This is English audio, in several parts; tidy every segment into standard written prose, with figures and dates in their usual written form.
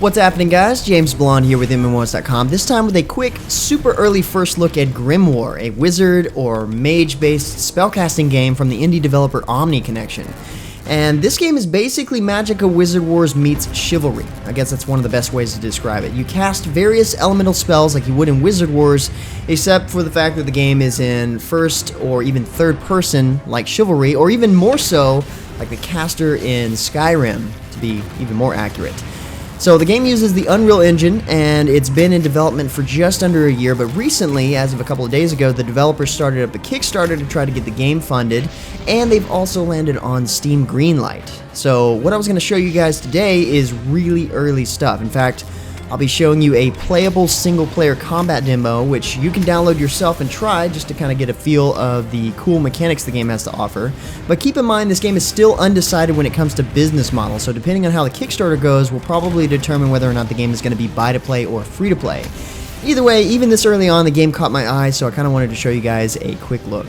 What's happening, guys? James Blonde here with MMOHuts.com, this time with a quick, super early first look at Grimoire, a wizard or mage-based spellcasting game from the indie developer OmniConnection. And this game is basically Magicka Wizard Wars meets Chivalry. I guess that's one of the best ways to describe it. You cast various elemental spells like you would in Wizard Wars, except for the fact that the game is in first or even third person like Chivalry, or even more so like the caster in Skyrim, to be even more accurate. So the game uses the Unreal Engine, and it's been in development for just under a year, but recently, as of a couple of days ago, the developers started up a Kickstarter to try to get the game funded, and they've also landed on Steam Greenlight. So what I was going to show you guys today is really early stuff. In fact, I'll be showing you a playable single-player combat demo, which you can download yourself and try just to kind of get a feel of the cool mechanics the game has to offer. But keep in mind, this game is still undecided when it comes to business model, so depending on how the Kickstarter goes, will probably determine whether or not the game is going to be buy-to-play or free-to-play. Either way, even this early on, the game caught my eye, so I kind of wanted to show you guys a quick look.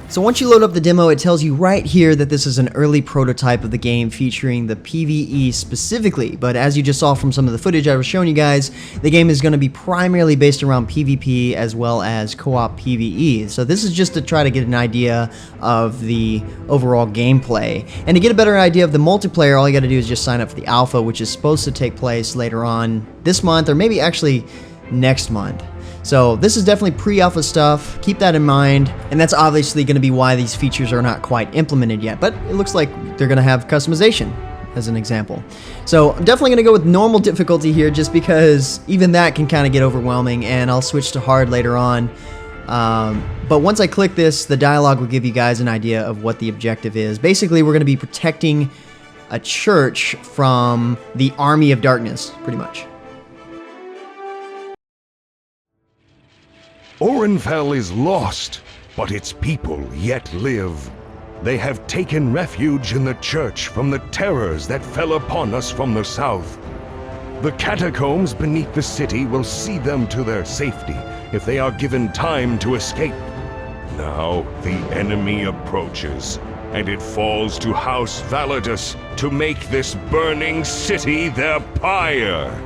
So once you load up the demo, it tells you right here that this is an early prototype of the game featuring the PvE specifically, but as you just saw from some of the footage I was showing you guys, the game is going to be primarily based around PvP as well as co-op PvE. So this is just to try to get an idea of the overall gameplay. And to get a better idea of the multiplayer, all you got to do is just sign up for the alpha, which is supposed to take place later on this month, or maybe actually next month. So this is definitely pre-alpha stuff, keep that in mind, and that's obviously going to be why these features are not quite implemented yet, but it looks like they're going to have customization, as an example. So I'm definitely going to go with normal difficulty here, just because even that can kind of get overwhelming, and I'll switch to hard later on. But once I click this, the dialogue will give you guys an idea of what the objective is. Basically, we're going to be protecting a church from the army of darkness, pretty much. Orenfell is lost, but its people yet live. They have taken refuge in the church from the terrors that fell upon us from the south. The catacombs beneath the city will see them to their safety if they are given time to escape. Now the enemy approaches, and it falls to House Validus to make this burning city their pyre.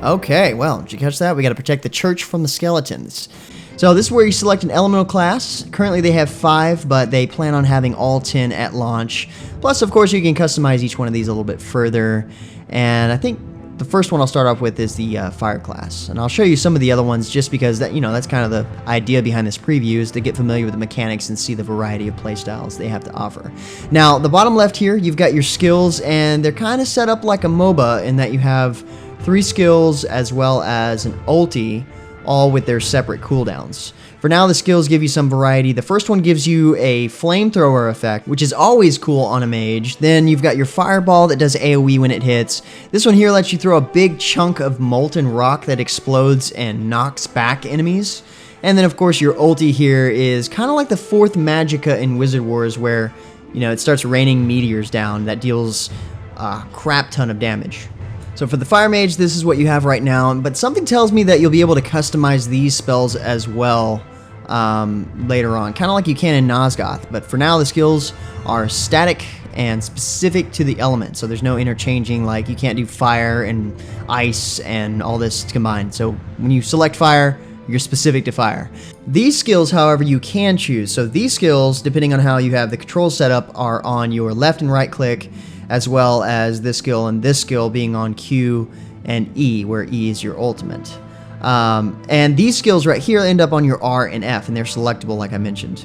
Okay, well, did you catch that? We got to protect the church from the skeletons. So this is where you select an elemental class. Currently they have 5, but they plan on having all 10 at launch. Plus, of course, you can customize each one of these a little bit further. And I think the first one I'll start off with is the fire class. And I'll show you some of the other ones just because that, that's kind of the idea behind this preview, is to get familiar with the mechanics and see the variety of playstyles they have to offer. Now, the bottom left here, you've got your skills, and they're kind of set up like a MOBA in that you have 3 skills as well as an ulti, all with their separate cooldowns. For now, the skills give you some variety. The first one gives you a flamethrower effect, which is always cool on a mage. Then you've got your fireball that does AoE when it hits. This one here lets you throw a big chunk of molten rock that explodes and knocks back enemies. And then, of course, your ulti here is kind of like the 4th Magicka in Wizard Wars, where, it starts raining meteors down that deals a crap ton of damage. So for the Fire Mage, this is what you have right now, but something tells me that you'll be able to customize these spells as well later on, kind of like you can in Nosgoth. But for now, the skills are static and specific to the element, so there's no interchanging, like you can't do fire and ice and all this combined. So when you select fire, you're specific to fire. These skills, however, you can choose. So these skills, depending on how you have the controls set up, are on your left and right click, as well as this skill and this skill being on Q and E, where E is your ultimate. And these skills right here end up on your R and F, and they're selectable like I mentioned.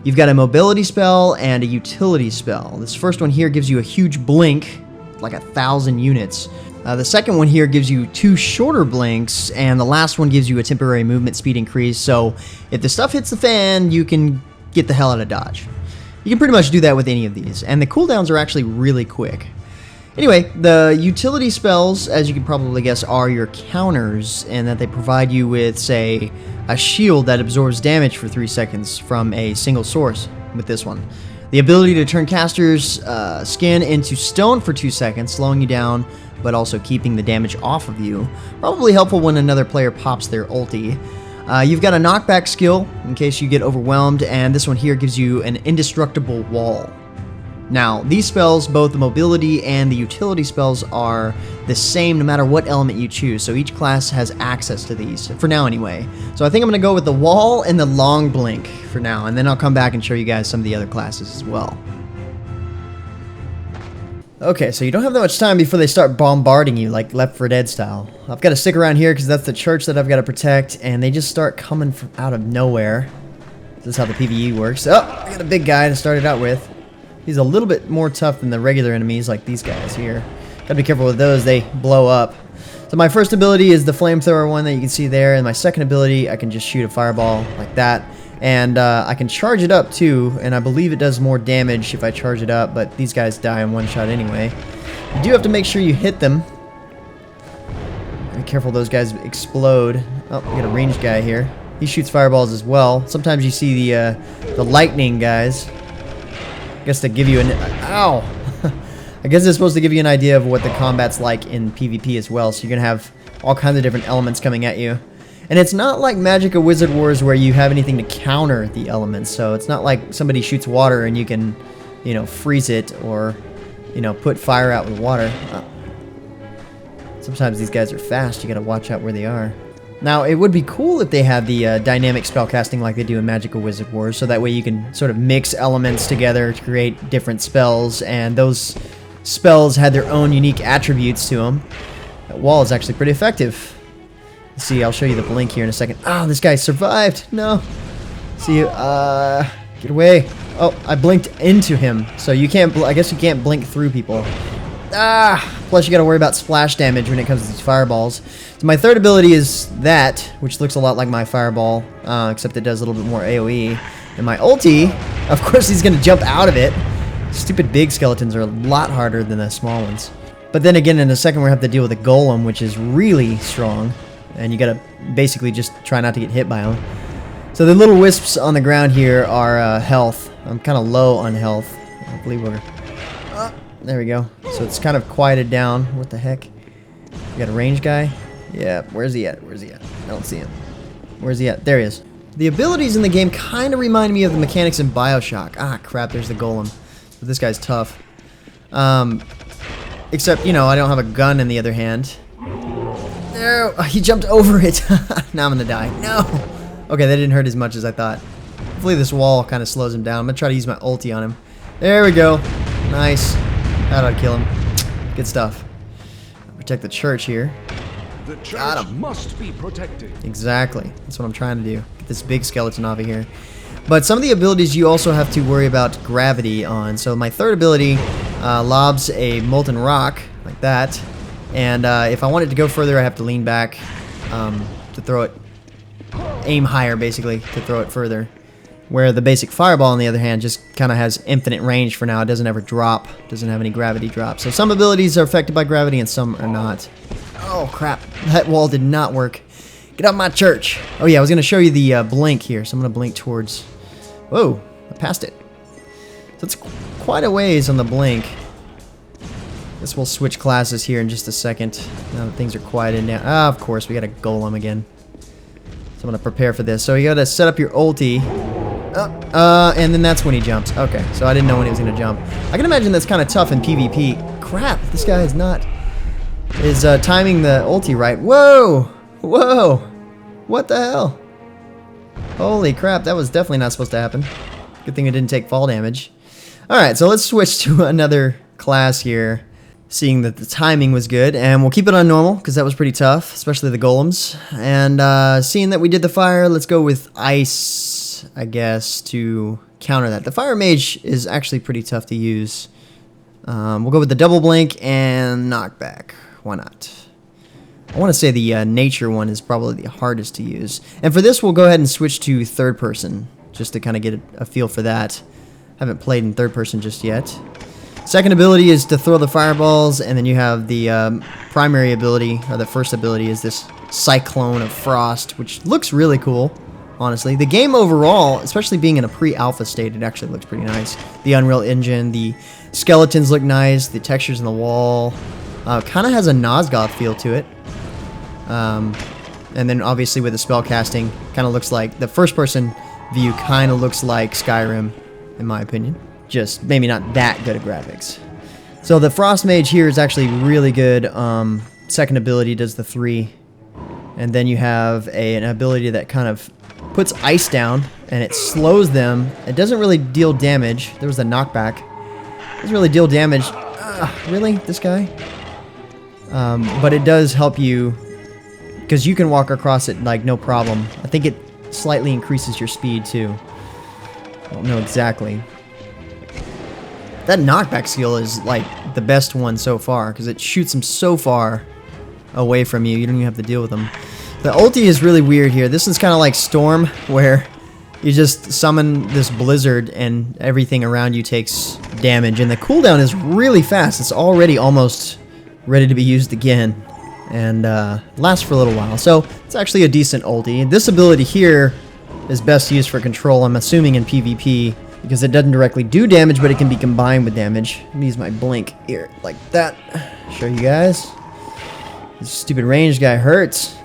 You've got a mobility spell and a utility spell. This first one here gives you a huge blink, like 1,000 units. The second one here gives you 2 shorter blinks, and the last one gives you a temporary movement speed increase, so if the stuff hits the fan, you can get the hell out of dodge. You can pretty much do that with any of these, and the cooldowns are actually really quick. Anyway, the utility spells, as you can probably guess, are your counters, in that they provide you with, say, a shield that absorbs damage for 3 seconds from a single source with this one. The ability to turn casters' skin into stone for 2 seconds, slowing you down, but also keeping the damage off of you. Probably helpful when another player pops their ulti. You've got a knockback skill in case you get overwhelmed, and this one here gives you an indestructible wall. Now, these spells, both the mobility and the utility spells, are the same no matter what element you choose, so each class has access to these, for now anyway. So I think I'm going to go with the wall and the long blink for now, and then I'll come back and show you guys some of the other classes as well. Okay, so you don't have that much time before they start bombarding you, like Left 4 Dead style. I've got to stick around here because that's the church that I've got to protect, and they just start coming from out of nowhere. This is how the PvE works. Oh, I got a big guy to start it out with. He's a little bit more tough than the regular enemies, like these guys here. Gotta be careful with those, they blow up. So my first ability is the flamethrower one that you can see there, and my second ability, I can just shoot a fireball like that. And I can charge it up too, and I believe it does more damage if I charge it up, but these guys die in one shot anyway. You do have to make sure you hit them. Be careful, those guys explode. Oh, we got a ranged guy here. He shoots fireballs as well. Sometimes you see the lightning guys. I guess to give you an... Ow! I guess it's supposed to give you an idea of what the combat's like in PvP as well, so you're going to have all kinds of different elements coming at you. And it's not like Magicka Wizard Wars where you have anything to counter the elements, so it's not like somebody shoots water and you can, you know, freeze it or, you know, put fire out with water. Sometimes these guys are fast, you got to watch out where they are. Now, it would be cool if they had the dynamic spellcasting like they do in Magicka Wizard Wars, so that way you can sort of mix elements together to create different spells, and those spells had their own unique attributes to them. That wall is actually pretty effective. Let's see, I'll show you the blink here in a second. Ah, this guy survived! No! See, get away! Oh, I blinked into him, so you can't, I guess you can't blink through people. Ah! Plus you gotta worry about splash damage when it comes to these fireballs. So my third ability is that, which looks a lot like my fireball, except it does a little bit more AoE. And my ulti, of course he's gonna jump out of it. Stupid big skeletons are a lot harder than the small ones. But then again, in a second we're gonna have to deal with a golem, which is really strong. And you gotta basically just try not to get hit by them. So the little wisps on the ground here are health. I'm kind of low on health. I believe we're... there we go. So it's kind of quieted down. What the heck? We got a range guy? Yeah, where's he at? Where's he at? I don't see him. Where's he at? There he is. The abilities in the game kind of remind me of the mechanics in BioShock. Ah, crap, there's the golem. But this guy's tough. Except, you know, I don't have a gun in the other hand. No, he jumped over it. Now I'm gonna die. No! Okay, that didn't hurt as much as I thought. Hopefully this wall kind of slows him down. I'm gonna try to use my ulti on him. There we go. Nice. That ought to kill him. Good stuff. Protect the church here. The church must be protected. Exactly. That's what I'm trying to do. Get this big skeleton off of here. But some of the abilities you also have to worry about gravity on. So my third ability lobs a molten rock, like that. And if I want it to go further, I have to lean back to throw it. Aim higher, basically, to throw it further. Where the basic fireball, on the other hand, just kind of has infinite range for now. It doesn't ever drop. Doesn't have any gravity drop. So some abilities are affected by gravity and some are not. Oh, crap. That wall did not work. Get out my church. Oh, yeah, I was going to show you the blink here. So I'm going to blink towards... Whoa, I passed it. So it's quite a ways on the blink. Guess we'll switch classes here in just a second. Now that things are quieted down. Ah, of course, we got a golem again. So I'm going to prepare for this. So you got to set up your ulti. And then that's when he jumps. Okay, so I didn't know when he was going to jump. I can imagine that's kind of tough in PvP. Crap, this guy is not... is timing the ulti right. Whoa! Whoa! What the hell? Holy crap, that was definitely not supposed to happen. Good thing it didn't take fall damage. Alright, so let's switch to another class here. Seeing that the timing was good, and we'll keep it on normal, because that was pretty tough, especially the golems. And seeing that we did the fire, let's go with ice, I guess, to counter that. The fire mage is actually pretty tough to use. We'll go with the double blink and knockback. Why not? I want to say the nature one is probably the hardest to use. And for this, we'll go ahead and switch to third person, just to kind of get a feel for that. Haven't played in third person just yet. Second ability is to throw the fireballs, and then you have the primary ability, or the first ability is this Cyclone of Frost, which looks really cool, honestly. The game overall, especially being in a pre-alpha state, it actually looks pretty nice. The Unreal Engine, the skeletons look nice, the textures in the wall. Kind of has a Nosgoth feel to it. And then obviously with the spell casting, kind of looks like, the first person view kind of looks like Skyrim, in my opinion. just maybe not that good at graphics. So the Frost Mage here is actually really good. Second ability does the 3. And then you have an ability that kind of puts ice down, and it slows them. It doesn't really deal damage. There was a knockback. It doesn't really deal damage. Really? This guy? But it does help you, because you can walk across it like no problem. I think it slightly increases your speed too. I don't know exactly. That knockback skill is like the best one so far, because it shoots them so far away from you. You don't even have to deal with them. The ulti is really weird here. This is kind of like Storm, where you just summon this blizzard and everything around you takes damage. And the cooldown is really fast. It's already almost ready to be used again. And lasts for a little while. So it's actually a decent ulti. This ability here is best used for control, I'm assuming, in PvP. Because it doesn't directly do damage, but it can be combined with damage. Let me use my blink here, like that. Show you guys. This stupid ranged guy hurts.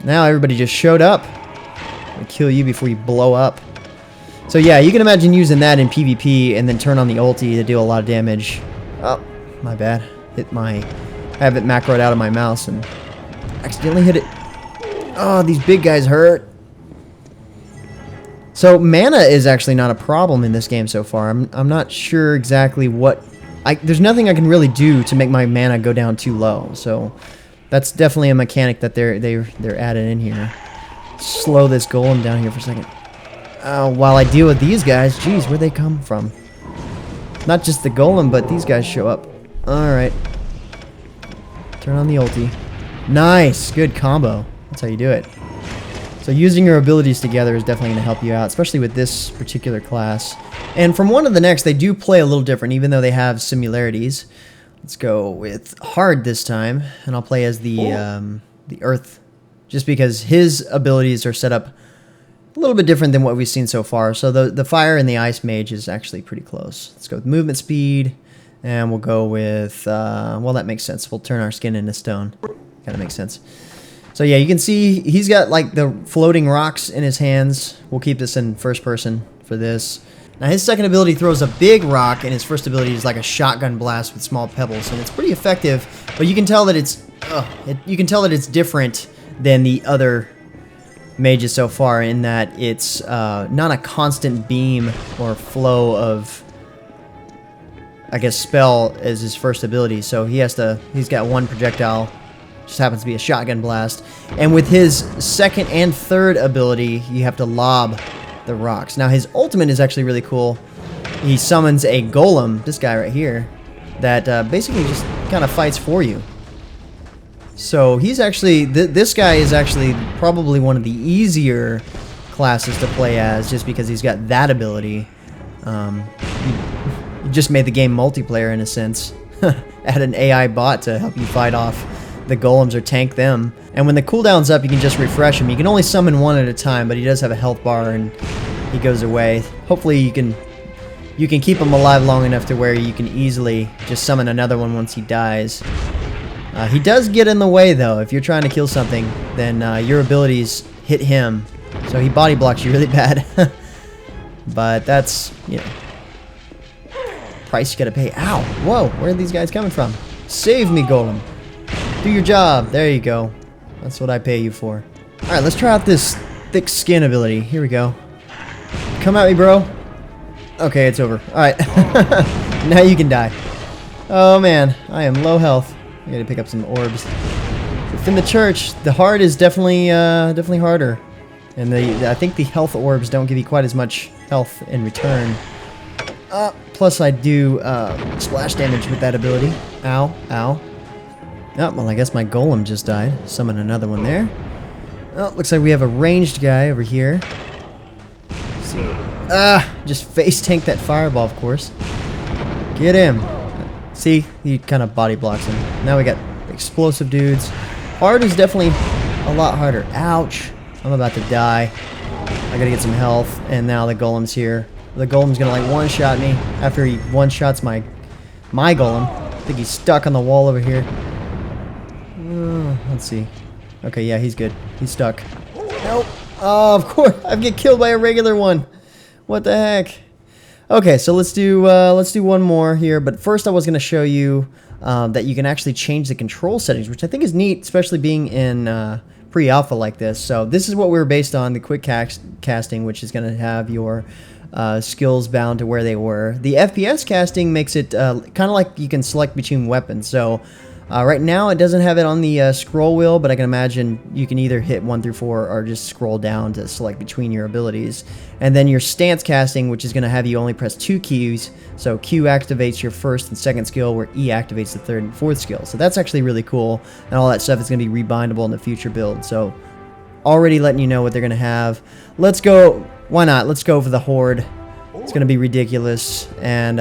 Now everybody just showed up. I'm gonna kill you before you blow up. So yeah, you can imagine using that in PvP and then turn on the ulti to do a lot of damage. Oh, my bad. I have it macroed out of my mouse and accidentally hit it. Oh, these big guys hurt. So mana is actually not a problem in this game so far. I'm not sure exactly what... there's nothing I can really do to make my mana go down too low. So that's definitely a mechanic that they're added in here. Slow this golem down here for a second. While I deal with these guys, geez, where'd they come from? Not just the golem, but these guys show up. Alright. Turn on the ulti. Nice! Good combo. That's how you do it. So using your abilities together is definitely going to help you out, especially with this particular class. And from one to the next, they do play a little different, even though they have similarities. Let's go with hard this time, and I'll play as the earth, just because his abilities are set up a little bit different than what we've seen so far. So the fire and the ice mage is actually pretty close. Let's go with movement speed, and we'll go with, well, that makes sense. We'll turn our skin into stone. Kind of makes sense. So yeah, you can see he's got like the floating rocks in his hands. We'll keep this in first person for this. Now his second ability throws a big rock, and his first ability is like a shotgun blast with small pebbles, and it's pretty effective. But you can tell that it's different than the other mages so far, in that it's not a constant beam or flow of, I guess, spell as his first ability. So he's got one projectile. Just happens to be a shotgun blast. And with his second and third ability, you have to lob the rocks. Now his ultimate is actually really cool. He summons a golem, this guy right here, that basically just kind of fights for you. So he's actually, this guy is actually probably one of the easier classes to play as, just because he's got that ability. You just made the game multiplayer in a sense. Add an AI bot to help you fight off the golems or tank them. And when the cooldown's up, you can just refresh him. You can only summon one at a time, but he does have a health bar and he goes away. Hopefully you can keep him alive long enough to where you can easily just summon another one once he dies. He does get in the way though. If you're trying to kill something, then your abilities hit him. So he body blocks you really bad. But that's, you know, price you gotta pay. Ow! Whoa! Where are these guys coming from? Save me, golem. Do your job. There you go. That's what I pay you for. Alright, let's try out this thick skin ability. Here we go. Come at me, bro. Okay, it's over. Alright. Now you can die. Oh man, I am low health. I gotta pick up some orbs. Within the church, the hard is definitely harder. And I think the health orbs don't give you quite as much health in return. Plus I do splash damage with that ability. Ow, ow. Oh, well, I guess my golem just died. Summon another one there. Oh, looks like we have a ranged guy over here. Let's see. Just face tank that fireball, of course. Get him. See, he kind of body blocks him. Now we got explosive dudes. Hard is definitely a lot harder. Ouch. I'm about to die. I gotta get some health. And now the golem's here. The golem's gonna like one-shot me after he one-shots my golem. I think he's stuck on the wall over here. Let's see. Okay, yeah, he's good. He's stuck. Nope. Oh, of course. I get killed by a regular one. What the heck? Okay, so let's do one more here. But first, I was going to show you that you can actually change the control settings, which I think is neat, especially being in pre-alpha like this. So this is what we were based on, the quick casting, which is going to have your skills bound to where they were. The FPS casting makes it kind of like you can select between weapons. So right now it doesn't have it on the scroll wheel, but I can imagine you can either hit 1 through 4 or just scroll down to select between your abilities. And then your stance casting, which is going to have you only press 2 keys. So Q activates your first and second skill, where E activates the third and fourth skill. So that's actually really cool, and all that stuff is going to be rebindable in the future build. So already letting you know what they're going to have. Let's go. Why not? Let's go for the Horde. It's going to be ridiculous, and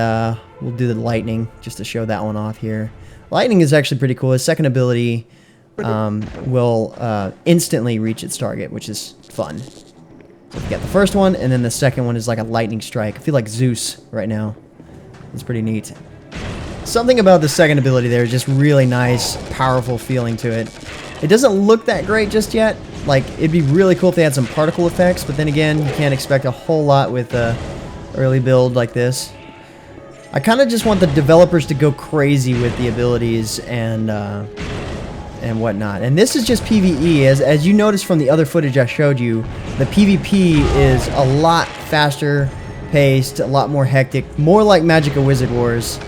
we'll do the lightning just to show that one off here. Lightning is actually pretty cool. His second ability will instantly reach its target, which is fun. So we got the first one, and then the second one is like a lightning strike. I feel like Zeus right now. It's pretty neat. Something about the second ability there is just really nice, powerful feeling to it. It doesn't look that great just yet. Like, it'd be really cool if they had some particle effects, but then again, you can't expect a whole lot with a early build like this. I kind of just want the developers to go crazy with the abilities and whatnot. And this is just PvE. As you noticed from the other footage I showed you, the PvP is a lot faster paced, a lot more hectic, more like Magicka Wizard Wars.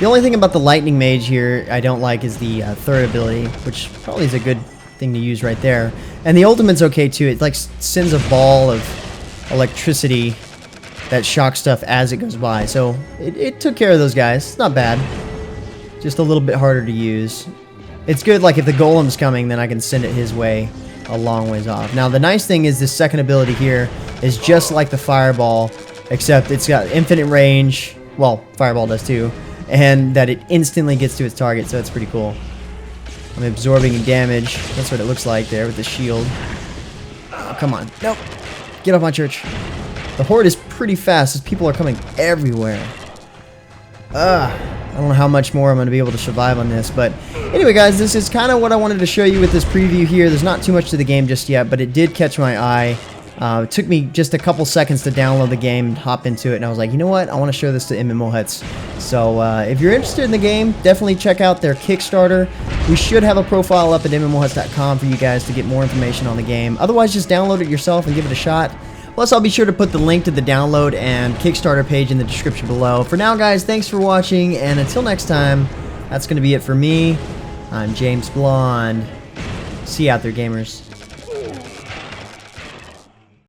The only thing about the Lightning Mage here I don't like is the third ability, which probably is a good thing to use right there. And the ultimate's okay too. It like sends a ball of electricity that shocks stuff as it goes by. So it took care of those guys. It's not bad. Just a little bit harder to use. It's good, like if the golem's coming, then I can send it his way a long ways off. Now the nice thing is this second ability here is just like the fireball, except it's got infinite range. Well, fireball does too. And that it instantly gets to its target, so it's pretty cool. I'm absorbing damage. That's what it looks like there with the shield. Oh, come on. Nope. Get off my church. The Horde is pretty fast as people are coming everywhere. I don't know how much more I'm going to be able to survive on this, but anyway guys, this is kind of what I wanted to show you with this preview here. There's not too much to the game just yet, but it did catch my eye. It took me just a couple seconds to download the game, hop into it, and I was like, you know what, I want to show this to MMOHuts. So if you're interested in the game, definitely check out their Kickstarter. We should have a profile up at MMOHuts.com for you guys to get more information on the game. Otherwise, just download it yourself and give it a shot. Plus, I'll be sure to put the link to the download and Kickstarter page in the description below. For now, guys, thanks for watching, and until next time, that's going to be it for me. I'm James Blonde. See you out there, gamers.